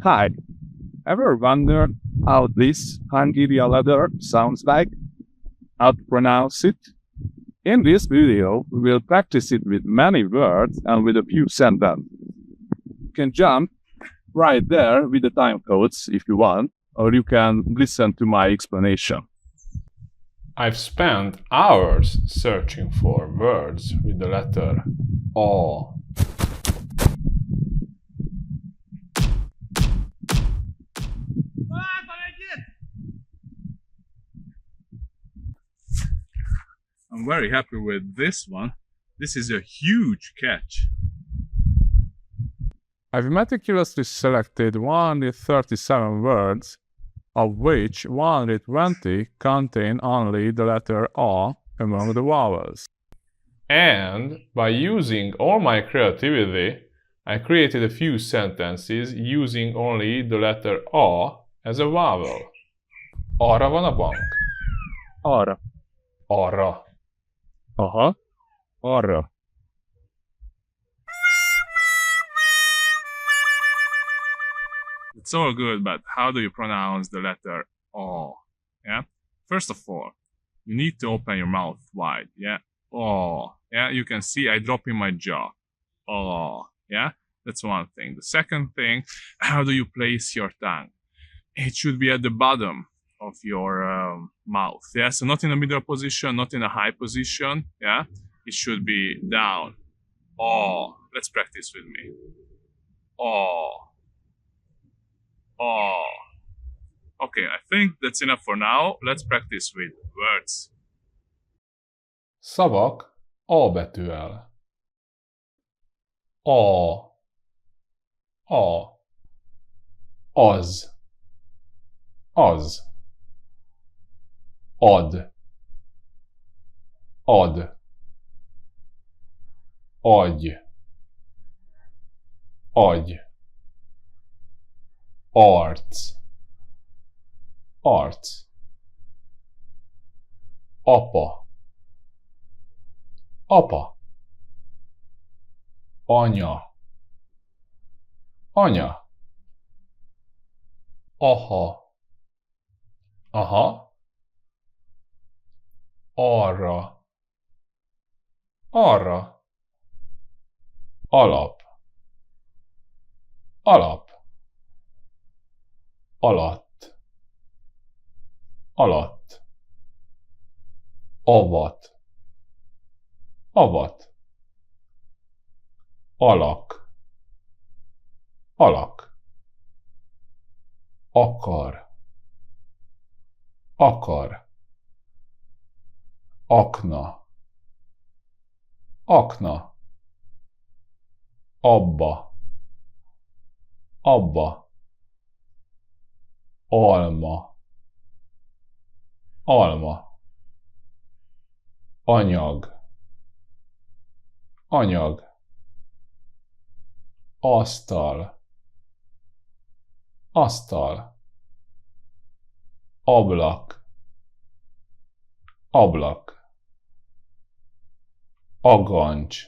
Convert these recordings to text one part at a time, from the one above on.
Hi, ever wondered how this Hungarian letter sounds like? How to pronounce it? In this video, we will practice it with many words and with a few sentences. You can jump right there with the time codes if you want, or you can listen to my explanation. I've spent hours searching for words with the letter O. I'm very happy with this one. This is a huge catch. I've meticulously selected 137 words, of which 120 contain only the letter O among the vowels. And by using all my creativity, I created a few sentences using only the letter O as a vowel. Arra van a bank? Arra. Arra. Aha. Arra. It's all good, but how do you pronounce the letter O? Yeah? First of all, you need to open your mouth wide. Yeah? O. Yeah? You can see I drop in my jaw. O. Yeah? That's one thing. The second thing, how do you place your tongue? It should be at the bottom of your mouth. Yeah? So not in a middle position, not in a high position. Yeah? It should be down. O. Let's practice with me. O. Oh. Okay, I think that's enough for now. Let's practice with words. Szavak A betűvel. A. A. Az. Az. Ad. Ad. Agy. Agy. Arc. Arc. Apa. Apa. Anya. Anya. Aha. Aha. Arra. Arra. Alap. Alap. Alatt. Alatt. Avat. Avat. Alak. Alak. Akar. Akar. Akna. Akna. Abba. Abba. Alma. Alma. Anyag. Anyag. Asztal. Asztal. Ablak. Ablak. Agancs.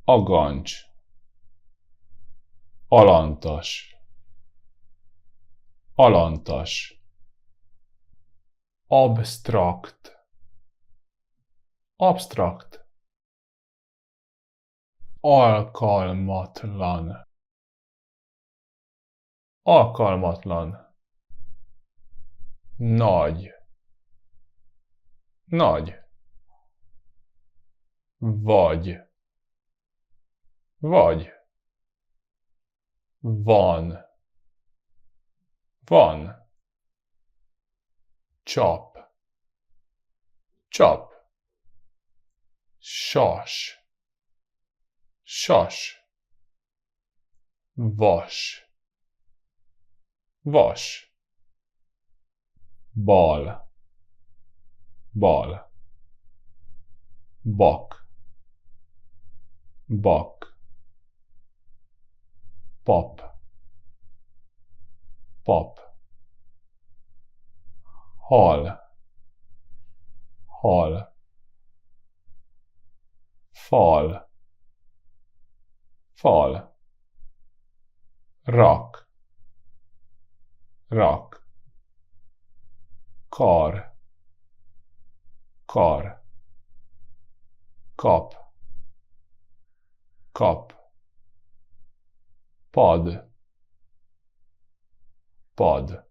Agancs. Alantas. Alantas. Absztrakt. Absztrakt. Alkalmatlan. Alkalmatlan. Nagy. Nagy. Vagy. Vagy. Van. Van. Csap. Csap. Sas. Sas. Vas. Vas. Bal. Bal. Bak. Bak. Pap. Pap. Hal. Hal. Fal. Fal. rak, rak, kar, kar, kap, kap, pad, pad,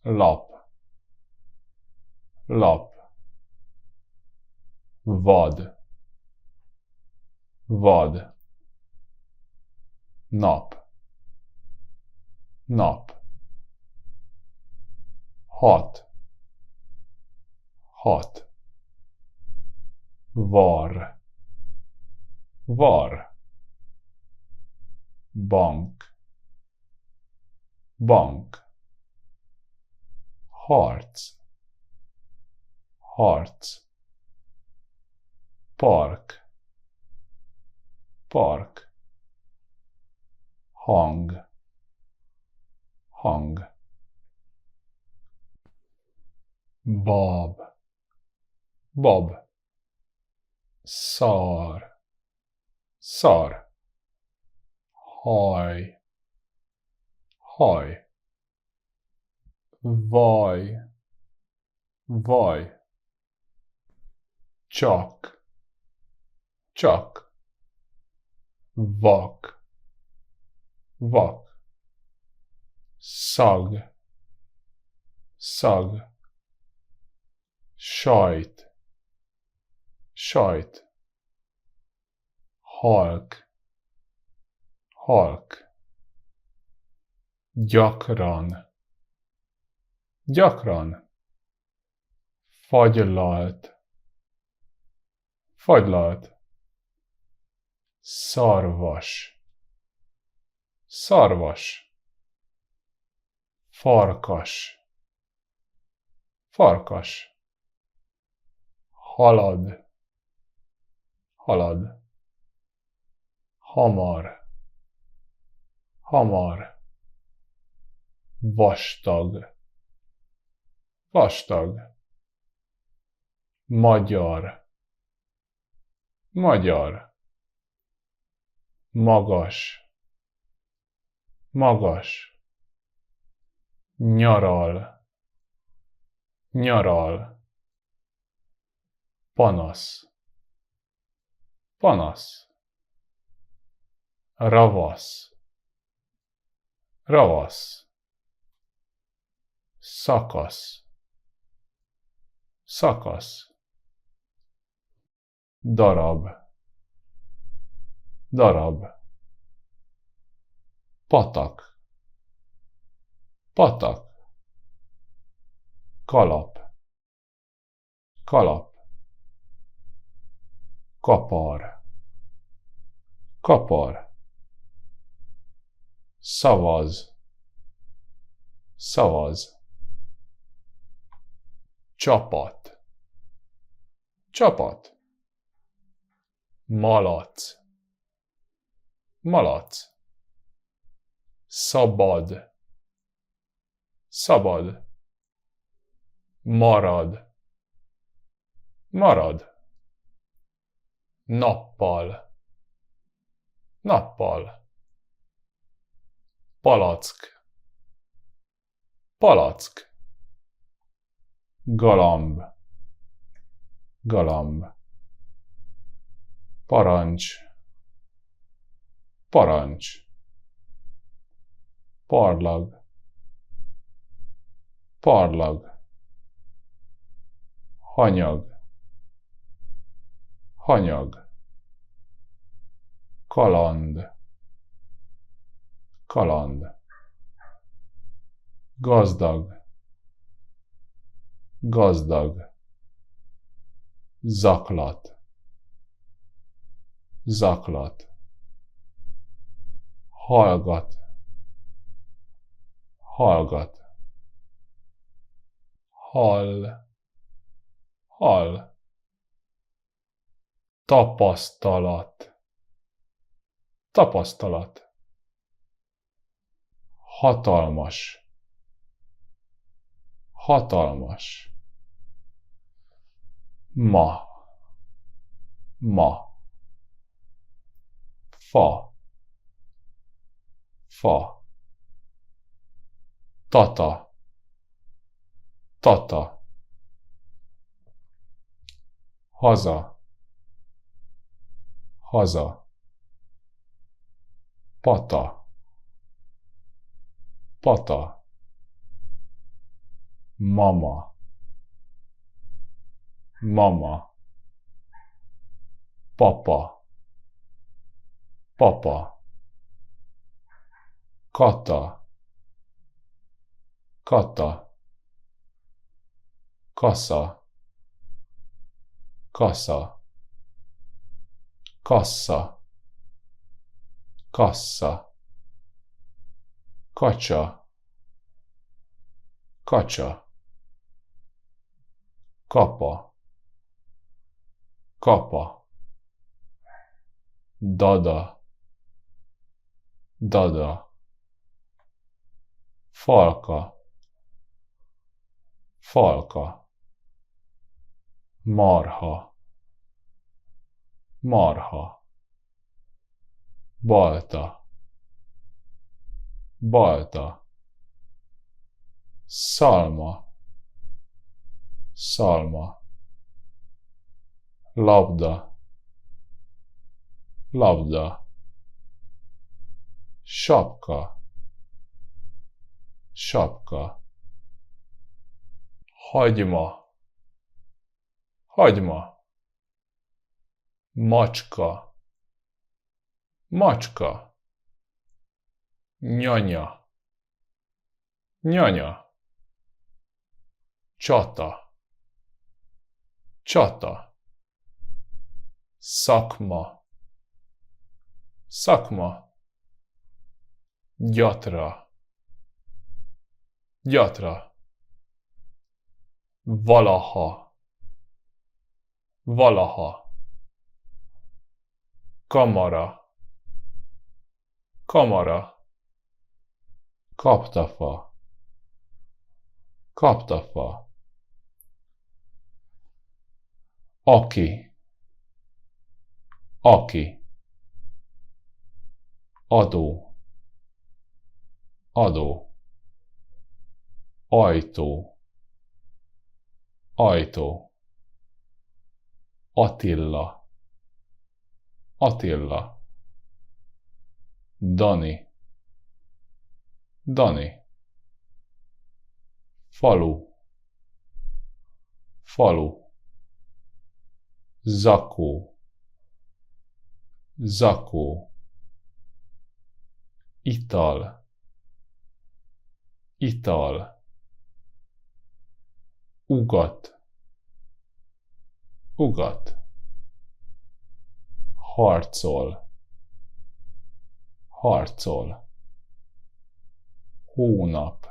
lap, lap, vad, vad, nap, nap, hat, hat, var, var, bank, bank, harc, harc, park, park, hang, hang, bab, bab, szar, szar, haj, haj, vaj, vaj, csak, csak, vak, vak, szag, szag, sajt, sajt, halk, halk, gyakran, gyakran, fagylalt, fagylalt, szarvas, szarvas, farkas, farkas, halad, halad, hamar, hamar, vastag, vastag, magyar, magyar, magas, magas, nyaral, nyaral, panasz, panasz, ravasz, ravasz, szakasz, szakasz, darab, darab, patak, patak, kalap, kalap, kapar, kapar, szavaz, szavaz, csapat, csapat, malac, malac, szabad, szabad, marad, marad, nappal, nappal, palack, palack, galamb, galamb, parancs, parancs, parlag, parlag, hanyag, hanyag, kaland, kaland, gazdag, gazdag, zaklat, zaklat, hallgat, hallgat, hall, hall, tapasztalat, tapasztalat, hatalmas, hatalmas, ma, ma, fa, fa, tata, tata, haza, haza, pata, pata, mama, mama, papa, papa, kata, kata, kassa, kassa, kassa, kassa, kacsa, kacsa, kapa, kapa, dada, dada, falka, falka, marha, marha, balta, balta, szalma, szalma, labda, labda, sapka, sapka, hagyma, hagyma, macska, macska, nyanya, nyanya, csata, csata, szakma, szakma, gyatra, gyatra, valaha, valaha, kamara, kamara, kaptafa, kaptafa, aki, aki, adó, adó, ajtó, ajtó, Attila, Attila, Dani, Dani, falu, falu, zakó, zakó, ital, ital, ugat, ugat, harcol, harcol, hónap,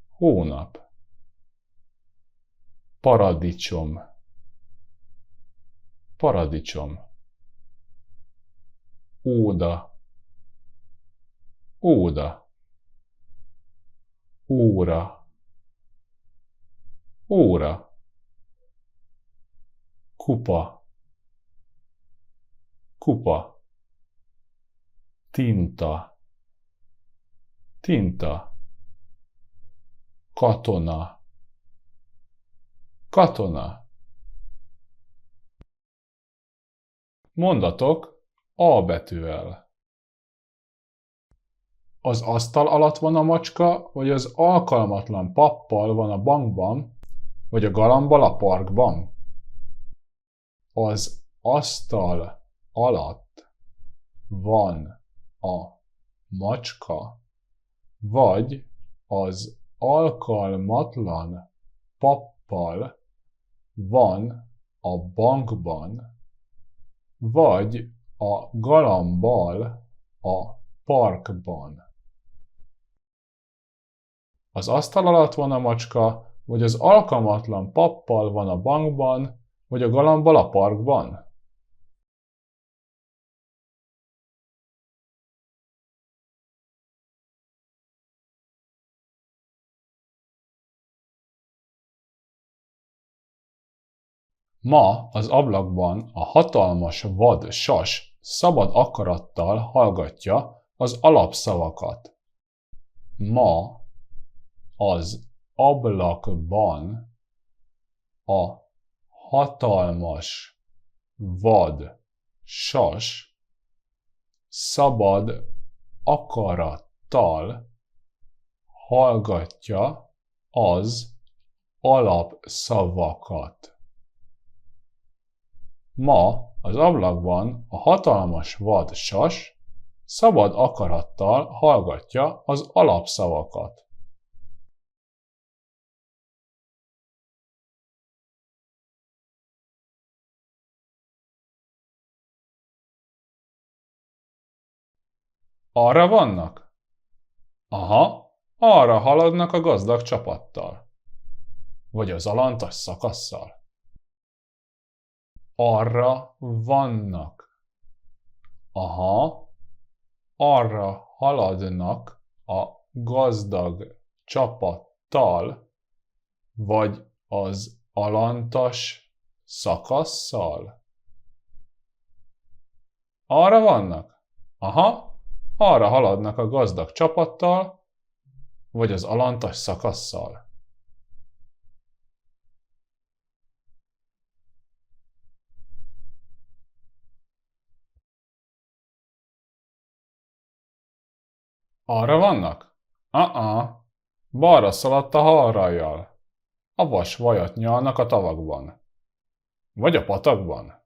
hónap, paradicsom, paradicsom, óda, óda, óra, óra, kupa, kupa, tinta, tinta, katona, katona. Mondatok A betűvel. Az asztal alatt van a macska, vagy az alkalmatlan pappal van a bankban, vagy a galambal a parkban? Az asztal alatt van a macska, vagy az alkalmatlan pappal van a bankban, vagy a galambal a parkban. Az asztal alatt van a macska, vagy az alkalmatlan pappal van a bankban, vagy a galambal a parkban? Ma az ablakban a hatalmas vad sas szabad akarattal hallgatja, az alapszavakat. Ma az ablakban a hatalmas vad sas szabad akarattal hallgatja az alapszavakat. Ma az ablakban a hatalmas vad sas szabad akarattal hallgatja az alapszavakat. Arra vannak? Aha, arra haladnak a gazdag csapattal. Vagy az alantas szakasszal. Arra vannak. Aha, arra haladnak a gazdag csapattal, vagy az alantas szakasszal. Arra vannak? Aha, arra haladnak a gazdag csapattal, vagy az alantas szakasszal. Arra vannak? Balra szaladt a halrajjal. A vas vajat nyalnak a tavakban. Vagy a patakban.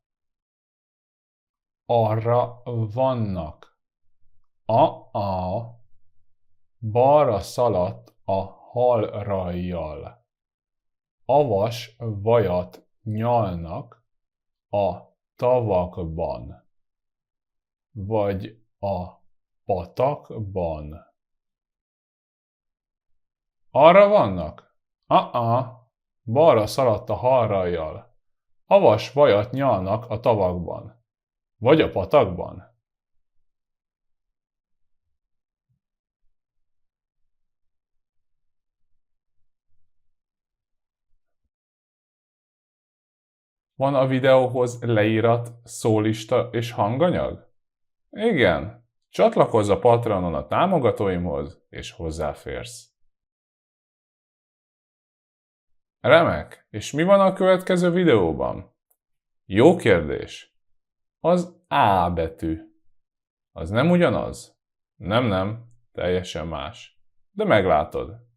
Arra vannak. Balra szaladt a halrajjal. A vas vajat nyalnak a tavakban. Vagy a patakban. Arra vannak? Balra szaladt a halrajjal. A vas vajat nyalnak a tavakban. Vagy a patakban. Van a videóhoz leírat, szólista és hanganyag? Igen. Csatlakozz a Patreonon a támogatóimhoz, és hozzáférsz. Remek! És mi van a következő videóban? Jó kérdés. Az A betű. Az nem ugyanaz? Nem, teljesen más. De meglátod.